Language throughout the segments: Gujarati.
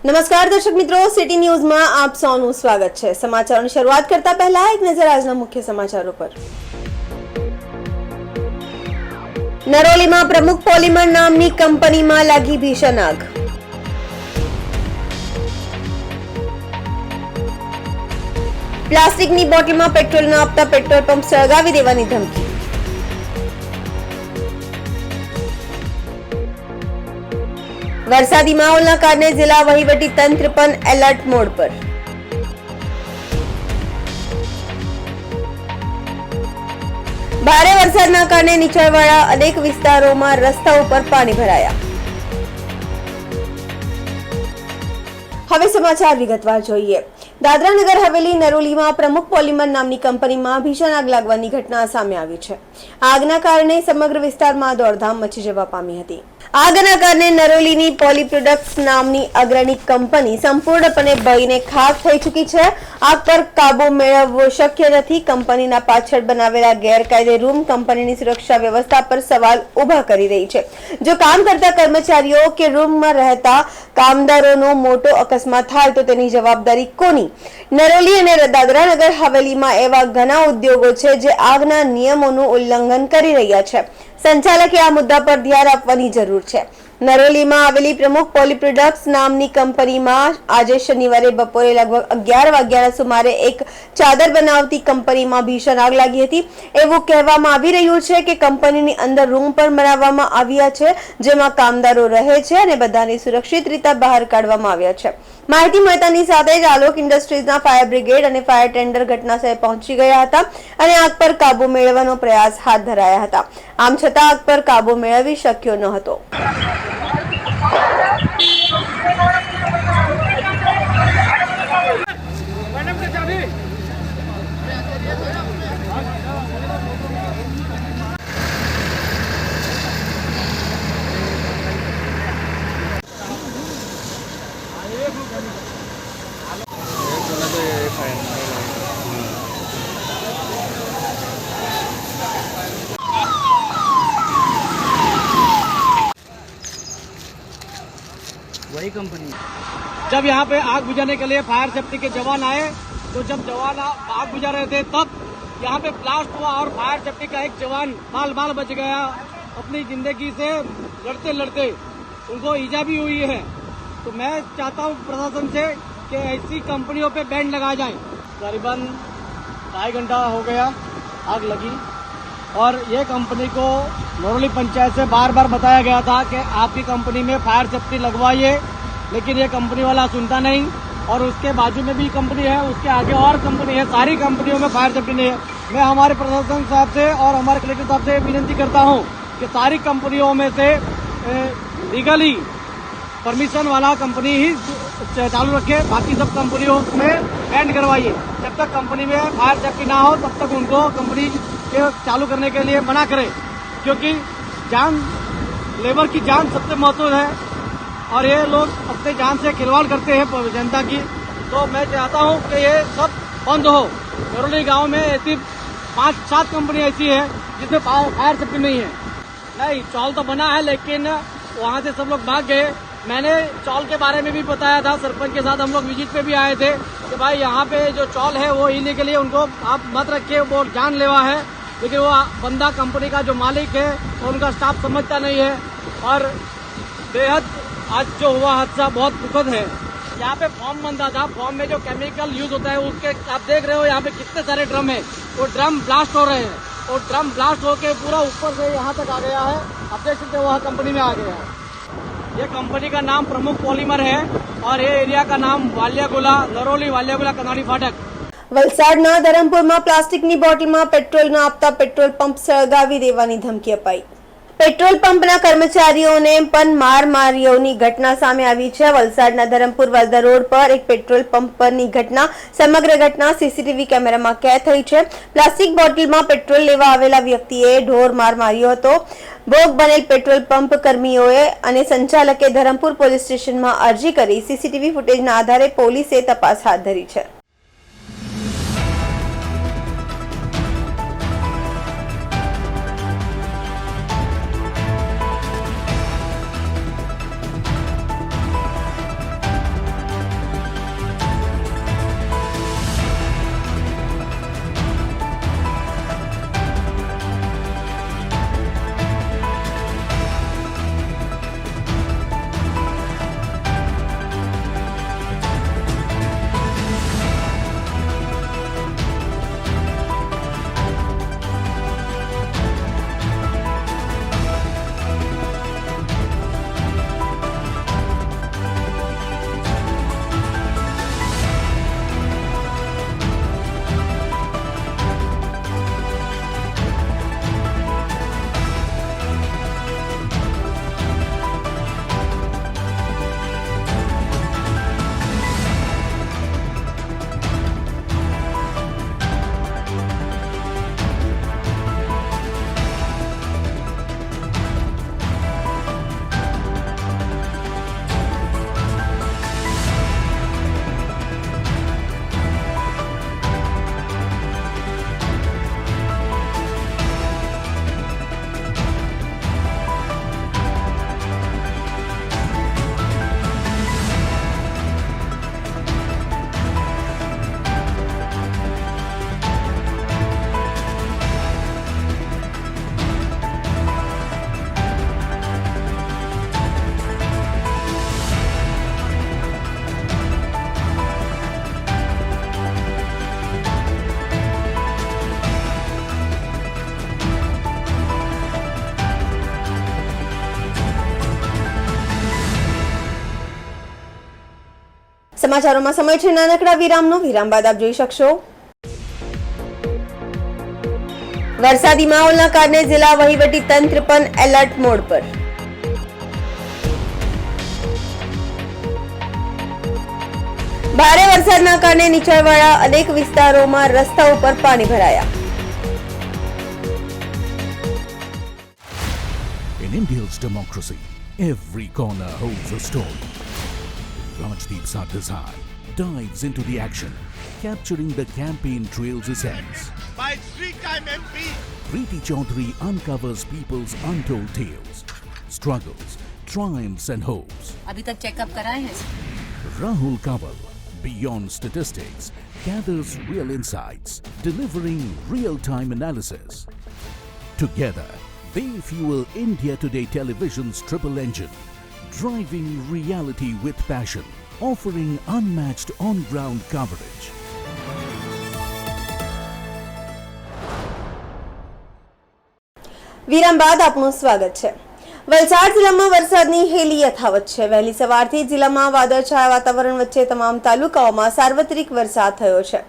નમસ્કાર દર્શક મિત્રો, સિટી ન્યૂઝમાં આપ સૌનું સ્વાગત છે। સમાચારોની શરૂઆત કરતા પહેલા એક નજર આજના મુખ્ય સમાચારો પર। નરોલીમાં પ્રમુખ પોલિમર નામની કંપનીમાં લાગી ભીષણ આગ। પ્લાસ્ટિકની બોટલમાં પેટ્રોલ ન આપતા પેટ્રોલ પંપ સળગાવી દેવાની ધમકી। વરસાદી માહોલના કારણે જિલ્લા વહીવટી તંત્ર પણ એલર્ટ મોડ પર। ભારે વરસાદના કારણે નીચાણવાળા અનેક વિસ્તારોમાં રસ્તા ઉપર પાણી ભરાયા। હવે સમાચાર વિગતવાર જોઈએ। દાદરા નગર હવેલી નરોલીમાં પ્રમુખ પોલિમર નામની કંપનીમાં ભીષણ આગ લાગવાની ઘટના સામે આવી છે। આગના કારણે સમગ્ર વિસ્તારમાં દોડધામ મચી જવા પામી હતી। આગના કારણે નરોલીની પોલી પ્રોડક્ટ્સ નામની અગ્રણી કંપની સંપૂર્ણપણે બળીને ખાક થઈ ચૂકી છે। આગ પર કાબુ મેળવવો શક્ય નથી। કંપનીના પાછળ બનાવેલા ગેરકાયદે રૂમ કંપનીની સુરક્ષા વ્યવસ્થા પર સવાલ ઉભા કરી રહી છે। જો કામ કરતા કર્મચારીઓ કે રૂમમાં રહેતા કામદારોનો મોટો અકસ્માત થાય તો તેની જવાબદારી કોની? નરોલી અને દાદરા નગર હવેલીમાં એવા ઘણા ઉદ્યોગો છે જે આગના નિયમોનું ઉલ્લંઘન કરી રહ્યા છે। સંચાલકે આ મુદ્દા પર ધ્યાન આપવાની જરૂર છે। નરોલીમાં આવેલી પ્રમુખ પોલી પ્રોડક્ટ્સ નામની કંપનીમાં આજે શનિવારે બપોરે લગભગ 11 વાગ્યાના સુમારે એક ચાદર બનાવતી કંપનીમાં ભીષણ આગ લાગી હતી। એવું કહેવામાં આવી રહ્યું છે કે કંપનીની અંદર રૂમ પણ બનાવવામાં આવ્યા છે જેમાં કામદારો રહે છે અને બધાને સુરક્ષિત રીતે બહાર કાઢવામાં આવ્યા છે। માહિતી મળતાની સાથે જ આલોક ઇન્ડસ્ટ્રીઝના ફાયર બ્રિગેડ અને ફાયર ટેન્ડર ઘટનાસ્થળે પહોંચી ગયા હતા અને આગ પર કાબુ મેળવવાનો પ્રયાસ હાથ ધરાયા હતા। આમ છતાં આગ પર કાબુ મેળવી શક્યો ન હતો। वही कंपनी। जब यहाँ पे आग बुझाने के लिए फायर सेफ्टी के जवान आए तो जब जवान आग बुझा रहे थे तब यहाँ पे ब्लास्ट हुआ और फायर सेफ्टी का एक जवान बाल बाल बच गया। अपनी जिंदगी से लड़ते लड़ते उनको ईजा भी हुई है। तो मैं चाहता हूँ प्रशासन से कि ऐसी कंपनियों पे बैन लगाया जाए। करीबन 2.5 घंटा हो गया आग लगी और ये कंपनी को नरोली पंचायत से बार बार बताया गया था कि आपकी कंपनी में फायर सेफ्टी लगवाइए, लेकिन ये कंपनी वाला सुनता नहीं। और उसके बाजू में भी कंपनी है, उसके आगे और कंपनी है, सारी कंपनियों में फायर सेफ्टी नहीं है। मैं हमारे प्रशासन साहब से और हमारे कलेक्टर साहब से विनती करता हूँ कि सारी कंपनियों में से लीगली परमिशन वाला कंपनी ही चालू रखे, बाकी सब कंपनियों में बैंड करवाइए। जब तक कंपनी में फायर सेफ्टी ना हो तब तक उनको कंपनी के चालू करने के लिए मना करें, क्योंकि जान लेबर की जान सबसे महत्वपूर्ण है और ये लोग अपने जान से खिलवाड़ करते हैं जनता की। तो मैं चाहता हूँ कि ये सब बंद हो। नरोली गांव में ऐसी 5-7 कंपनी ऐसी है जिसमें फायर सेफ्टी नहीं है। नहीं, चौल तो बना है लेकिन वहाँ से सब लोग भाग गए। मैंने चौल के बारे में भी बताया था, सरपंच के साथ हम लोग विजिट पे भी आए थे कि भाई यहाँ पे जो चौल है वो इलीगली है, उनको आप मत रखिए, वो जानलेवा है। लेकिन वो बंदा कंपनी का जो मालिक है तो उनका स्टाफ समझता नहीं है और बेहद आज जो हुआ हादसा बहुत दुखद है। यहाँ पे फॉर्म बनता था, फॉर्म में जो केमिकल यूज होता है उसके आप देख रहे हो यहाँ पे कितने सारे ड्रम है, वो ड्रम ब्लास्ट हो रहे हैं और ड्रम ब्लास्ट होके पूरा ऊपर से यहाँ तक आ गया है। अब देख सकते हो वह कंपनी में आ गया है। ये कंपनी का नाम प्रमुख पॉलीमर है और ये एरिया का नाम वालियागोला, नरोली वालियागोला कनाड़ी फाटक। વલસાડના ધરમપુરમાં પ્લાસ્ટિકની બોટલમાં પેટ્રોલ ન આપતા પેટ્રોલ પંપ સળગાવી દેવાની ધમકી અપાઈ। પેટ્રોલ પંપના કર્મચારીઓને પણ મારમારીઓની ઘટના સામે આવી છે। વલસાડના ધરમપુર વાલદા રોડ પર એક પેટ્રોલ પંપ પરની ઘટના, સમગ્ર ઘટના સીસીટીવી કેમેરામાં કેદ થઈ છે। પ્લાસ્ટિક બોટલમાં પેટ્રોલ લેવા આવેલા વ્યક્તિએ ઢોર માર માર્યો હતો। ભોગ બનેલ પેટ્રોલ પંપ કર્મીઓએ અને સંચાલકે ધરમપુર પોલીસ સ્ટેશનમાં અરજી કરી સીસીટીવી ફૂટેજના આધારે પોલીસે તપાસ હાથ ધરી છે। સમાચારોમાં સમય છે નાનકડા વિરામનો. વિરામ બાદ આપ જોઈ શકશો વરસાદી માહોલના કારણે જિલ્લા વહીવટી તંત્ર પણ એલર્ટ મોડ પર. ભારે વરસાદના કારણે નીચાણવાળા અનેક વિસ્તારોમાં રસ્તા ઉપર પાણી ભરાયા. In India's democracy, every corner holds a story. Rajdeep Sardesai dives into the action, capturing the campaign trail's essence. By three-time MP, Preeti Chaudhary uncovers people's untold tales, struggles, triumphs and hopes. अभी तक चेकअप कराए हैं Rahul Kanwal, beyond statistics, gathers real insights, delivering real-time analysis. Together, they fuel India Today Television's triple engine, driving reality with passion, offering unmatched on-ground coverage. વિરામ બાદ આપનું સ્વાગત છે. વલસાડ જિલ્લામાં વરસાદની હેલી યથાવત છે. વહેલી સવારથી જિલ્લામાં વાદળછાયા વાતાવરણ વચ્ચે તમામ તાલુકાઓમાં સાર્વત્રિક વરસાદ થયો છે.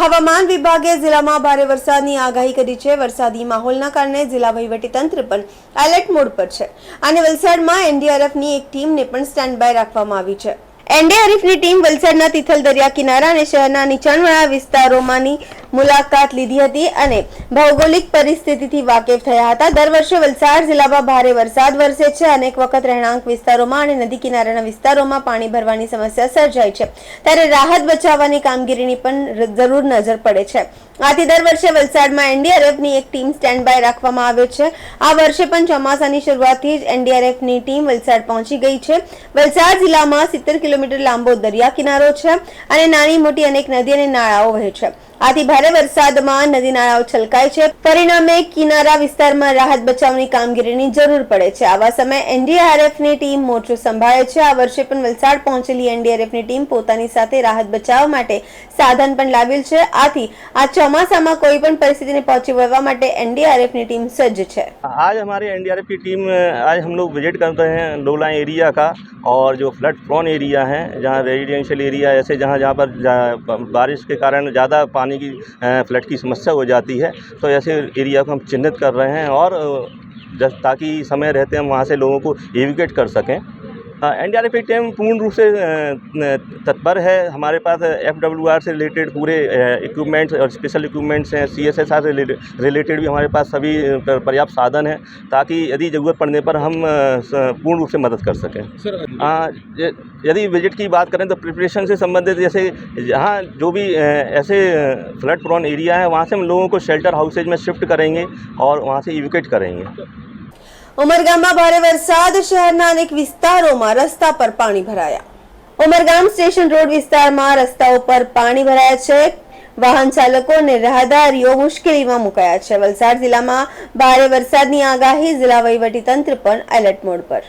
હવામાન વિભાગે જિલ્લામાં ભારે વરસાદની આગાહી કરી છે. વરસાદી માહોલના કારણે જિલ્લા વહીવટીતંત્ર પણ એલર્ટ મોડ પર છે અને વલસાડમાં એનડીઆરએફની એક ટીમને પણ સ્ટેન્ડ બાય રાખવામાં આવી છે. એનડીઆરએફની ટીમ વલસાડના તિથલ દરિયા કિનારા અને શહેરના નીચાણવાળા વિસ્તારોમાંની મુલાકાત લીધી હતી અને ભૌગોલિક પરિસ્થિતિથી વાકેફ થયા હતા. દર વર્ષે વલસાડ જિલ્લામાં ભારે વરસાદ વરસે છે. અનેક વખત રહેણાંક વિસ્તારોમાં અને નદી કિનારાના વિસ્તારોમાં પાણી ભરવાની સમસ્યા સર્જાય છે, ત્યારે રાહત બચાવવાની કામગીરીની પણ જરૂર નજર પડે છે. આથી દર વર્ષે વલસાડમાં એનડીઆરએફની એક ટીમ સ્ટેન્ડ બાય રાખવામાં આવે છે. આ વર્ષે પણ ચોમાસાની શરૂઆતથી જ એનડીઆરએફની ટીમ વલસાડ પહોંચી ગઈ છે. વલસાડ જિલ્લામાં 70 કિલોમીટર લાંબો દરિયા કિનારો છે અને નાની મોટી અનેક નદી અને નાળાઓ વહે છે. આથી ભારે વરસાદમાં નદી નાળાઓ છલકાય છે. પરિણામે કિનારા વિસ્તારમાં રાહત બચાવની કામગીરીની જરૂર પડે છે. આવા સમયે એનડીઆરએફની ટીમ મોરચો સંભાળે છે. આ વર્ષે પણ વલસાડ પહોંચેલી એનડીઆરએફની ટીમ પોતાની સાથે રાહત બચાવ માટે સાધન પણ લાવેલ છે. આથી આ ચોમાસામાં કોઈ પણ પરિસ્થિતિને પહોંચી વળવા માટે એનડીआरएफ ની टीम सज्ज है. आज हमारे एनडीआरएफ की टीम आज हम लोग विजिट करते हैं लोला एरिया का और जो फ्लड प्रोन एरिया है, जहाँ रेजिडेंशियल एरिया ऐसे जहाँ पर बारिश के कारण ज़्यादा पानी की फ्लड की समस्या हो जाती है, तो ऐसे एरिया को हम चिन्हित कर रहे हैं और ताकि समय रहते हम वहाँ से लोगों को एविकेट कर सकें. एनडीआरएफ की टीम पूर्ण रूप से तत्पर है. हमारे पास FWR से रिलेटेड पूरे इक्विपमेंट्स और स्पेशल इक्विपमेंट्स हैं. CSSR से रिलेटेड भी हमारे पास सभी पर्याप्त साधन हैं ताकि यदि ज़रूरत पड़ने पर हम पूर्ण रूप से मदद कर सकें. यदि विजिट की बात करें तो प्रिपरेशन से संबंधित जैसे जहाँ जो भी ऐसे फ्लड प्रोन एरिया है वहाँ से हम लोगों को शेल्टर हाउसेज में शिफ्ट करेंगे और वहाँ से इविकेट करेंगे. ઉમરગામમાં ભારે વરસાદ, શહેરના અનેક વિસ્તારોમાં રસ્તા પર પાણી ભરાયા. ઉમરગામ સ્ટેશન રોડ વિસ્તારમાં રસ્તાઓ પર પાણી ભરાયા છે. વાહન ચાલકો અને રાહદારીઓ મુશ્કેલીમાં મુકાયા છે. વલસાડ જિલ્લામાં ભારે વરસાદની આગાહી, જિલ્લા વહીવટીતંત્ર પણ એલર્ટ મોડ પર.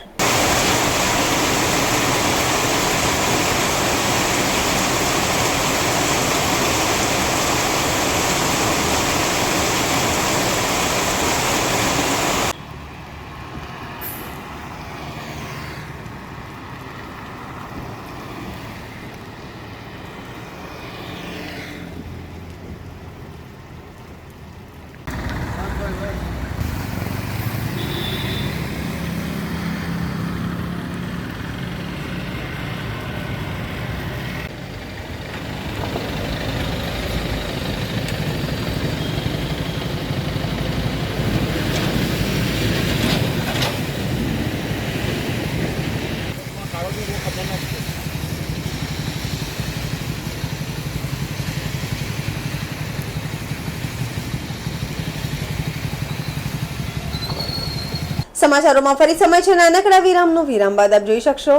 સમાચારોમાં ફરી સમય છે નાનકડા વિરામનો. વિરામ બાદ આપ જોઈ શકશો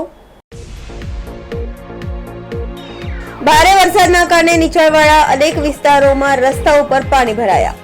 ભારે વરસાદના કારણે નીચાણવાળા અનેક વિસ્તારોમાં રસ્તા ઉપર પાણી ભરાયા.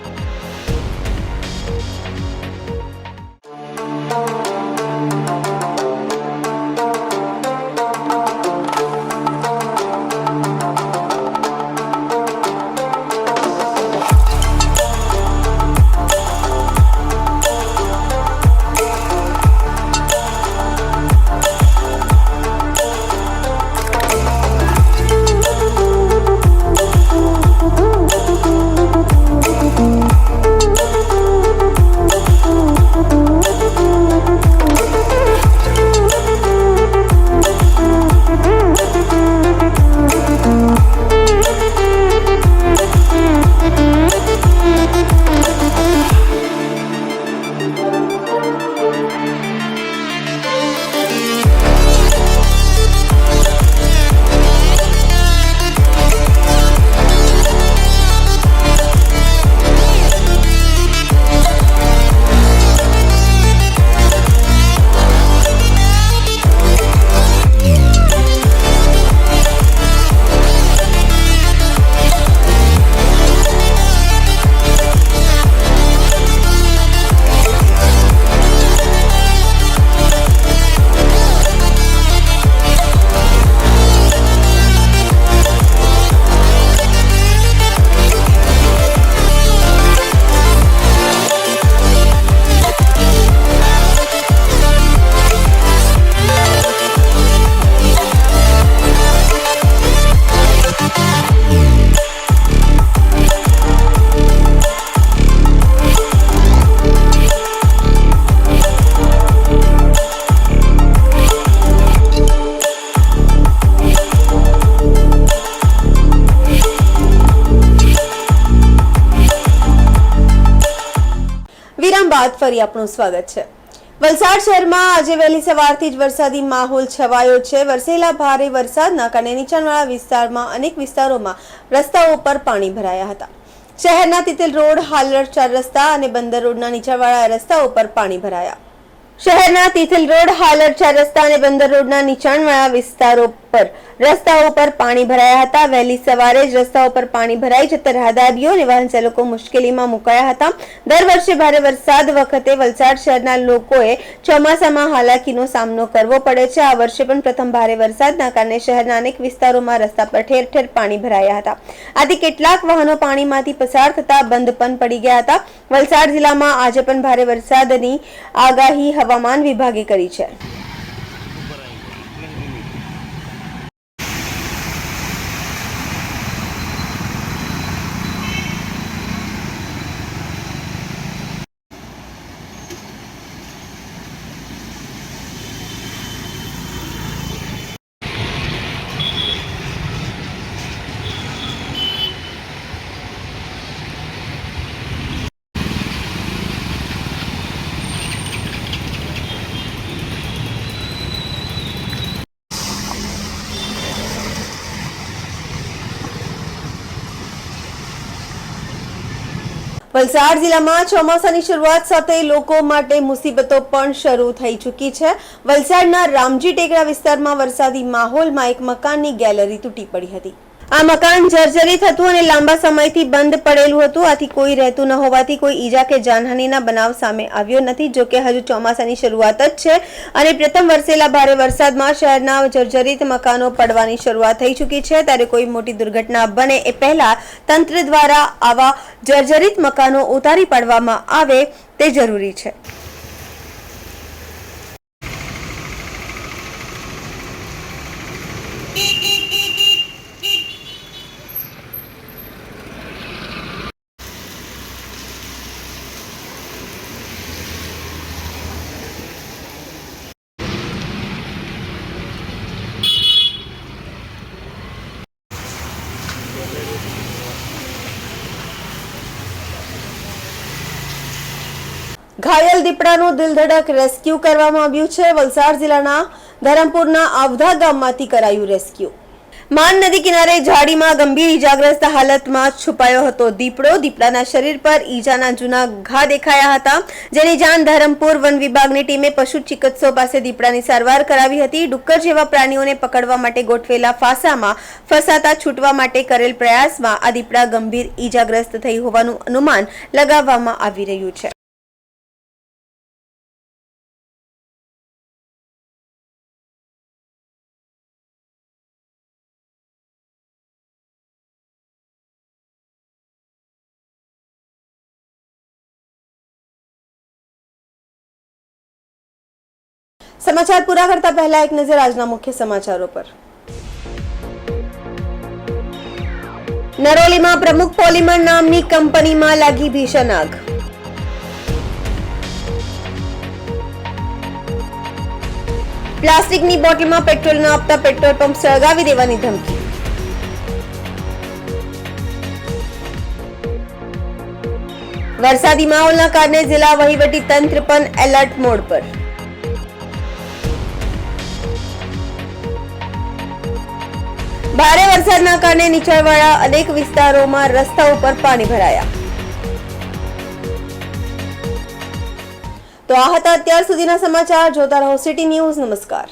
બાદ ફરી આપનું સ્વાગત છે। વલસાડ શહેરમાં આજે વહેલી સવારથી જ વરસાદી માહોલ છવાયો છે। વરસેલા ભારે વરસાદના કારણે નીચાણવાળા વિસ્તારમાં અનેક વિસ્તારોમાં રસ્તાઓ પર પાણી ભરાયા હતા। શહેરના તિથલ રોડ, હાલર 4 રસ્તા અને બંદર રોડના નીચાણવાળા રસ્તાઓ પર પાણી ભરાયા। શહેરના તિથલ રોડ, હાલર 4 રસ્તા અને બંદર રોડના નીચાણવાળા વિસ્તારો પર રસ્તાઓ પર પાણી ભરાયા હતા। વહેલી સવારે જ રસ્તાઓ પર પાણી ભરાઈ જતા રાહદારીઓ અને વાહન ચાલકો મુશ્કેલીમાં મુકાયા હતા। દર વર્ષે ભારે વરસાદ વખતે વલસાડ શહેરના લોકોએ ચોમાસામાં હાલાકીનો સામનો કરવો પડે છે। આ વર્ષે પણ પ્રથમ ભારે વરસાદના કારણે શહેરના અનેક વિસ્તારોમાં રસ્તા પર ઠેર ઠેર પાણી ભરાયા હતા। આથી કેટલાક વાહનો પાણીમાંથી પસાર થતા બંધ પણ પડી ગયા હતા। વલસાડ જિલ્લામાં આજે પણ ભારે વરસાદની આગાહી હવામાન વિભાગે કરી છે। વલસાડ જિલ્લામાં ચોમાસાની શરૂઆત સાથે લોકો માટે મુસીબતો પણ શરૂ થઈ ચૂકી છે। વલસાડના રામજી ટેકરા વિસ્તારમાં વરસાદી માહોલમાં એક મકાનની ગેલેરી તૂટી પડી હતી। આ મકાન જર્જરિત હતું અને લાંબા સમયથી બંધ પડેલું હતું। આથી કોઈ રહેતું ન હોવાથી કોઈ ઈજા કે જાનહાનિના બનાવ સામે આવ્યો નથી। જો કે હજુ ચોમાસાની શરૂઆત જ છે અને પ્રથમ વરસેલા ભારે વરસાદમાં શહેરના જર્જરિત મકાનો પડવાની શરૂઆત થઈ ચૂકી છે। ત્યારે કોઈ મોટી દુર્ઘટના બને એ પહેલા તંત્ર દ્વારા આવા જર્જરિત મકાનો ઉતારી પાડવામાં આવે તે જરૂરી છે। ઘાયલ દીપડાનું દિલધડક રેસ્ક્યુ કરવામાં આવ્યું છે। વલસાડ જિલ્લાના ધરમપુરના આવધા ગામમાંથી કરાયું રેસ્ક્યુ। માન નદી કિનારે ઝાડીમાં ગંભીર ઈજાગ્રસ્ત હાલતમાં છુપાયો હતો દીપડાના શરીર પર ઈજાના જૂના ઘા દેખાયા હતા, જેની જાણ ધરમપુર વન વિભાગની ટીમે પશુ ચિકિત્સકો પાસે દીપડાની સારવાર કરાવી હતી। ડુક્કર જેવા પ્રાણીઓને પકડવા માટે ગોઠવેલા ફાંસામાં ફસાતા છૂટવા માટે કરેલ પ્રયાસમાં આ દીપડા ગંભીર ઈજાગ્રસ્ત થઈ હોવાનું અનુમાન લગાવવામાં આવી રહ્યું છે। समाचार पूरा करता पहला एक नजर આજના મુખ્ય સમાચારો પર। નરોલીમાં પ્રમુખ પોલિમર નામની કંપનીમાં લાગી ભીષણ આગ। પ્લાસ્ટિકની બોટલમાં પેટ્રોલ ન આપતા પેટ્રોલ પંપ સળગાવી દેવાની ધમકી। વરસાદી માહોલના કારણે જિલ્લા વહીવટી તંત્ર પણ એલર્ટ મોડ પર। ભારે વરસાદના કારણે નીચાણવાળા અનેક વિસ્તારોમાં રસ્તાઓ પર પાણી ભરાયા। તો આ હતા અત્યાર સુધીના સમાચાર। જોતા રહો સિટી ન્યૂઝ। નમસ્કાર।